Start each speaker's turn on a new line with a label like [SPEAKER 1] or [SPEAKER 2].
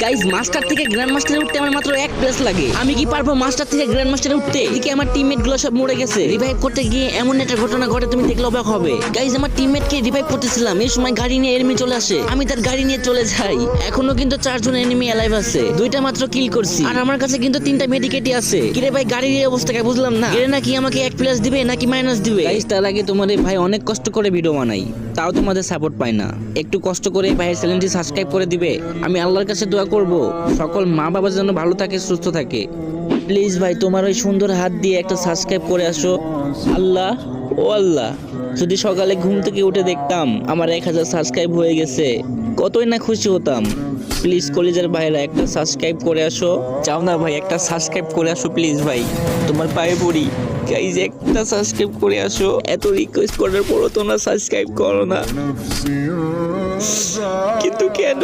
[SPEAKER 1] Guys master থেকে grand মাস্টারে উঠতে আমার মাত্র 1 প্লেস লাগে। আমি কি পারবো মাস্টার থেকে গ্র্যান্ড মাস্টারে উঠতে? এদিকে আমার টিমমেট গুলো সব মরে গেছে। রিভাইভ করতে গিয়ে এমন একটা ঘটনা ঘটে তুমি দেখলে অবাক হবে। গাইস আমার টিমমেট কে রিভাইভ করতেছিলাম, এই সময় গাড়ি নিয়ে এনিমি চলে আসে। আমি তার গাড়ি নিয়ে চলে যাই। এখনো কিন্তু 4 জন এনিমি অ্যালাইভ আছে। 2টা মাত্র কিল করছি আর আমার কাছে কিন্তু 3টা মেডিকেটই আছে। কিরে ভাই গাড়ির এই অবস্থা কে বুঝলাম না। এর নাকি আমাকে 1 প্লাস দিবে নাকি মাইনাস দিবে? গাইস তার আগে তোমাদের ভাই অনেক কষ্ট করে ভিডিও বানাই, তাও তোমাদের সাপোর্ট পাই না। একটু কষ্ট করে ভাইয়ের চ্যানেলটি সাবস্ক্রাইব করে দিবে। আমি আল্লাহর কাছে দোয়া করব সকল মা বাবা যেন ভালো থাকে, সুস্থ থাকে। প্লিজ ভাই তোমার ওই সুন্দর হাত দিয়ে একটা সাবস্ক্রাইব করে আসো। আল্লাহ ও আল্লাহ, যদি সকালে ঘুম থেকে উঠে দেখতাম আমার 1000 সাবস্ক্রাইব হয়ে গেছে, কতই না খুশি হতাম। প্লিজ কলিজার ভাইরা একটা সাবস্ক্রাইব করে আসো। চাও না ভাই একটা সাবস্ক্রাইব করে আসো প্লিজ ভাই, তোমার পায়ে পড়ি। গাইজ একটা সাবস্ক্রাইব করে আসো। এত রিকোয়েস্ট করার পরও তোমরা সাবস্ক্রাইব করো না, কিন্তু কেন?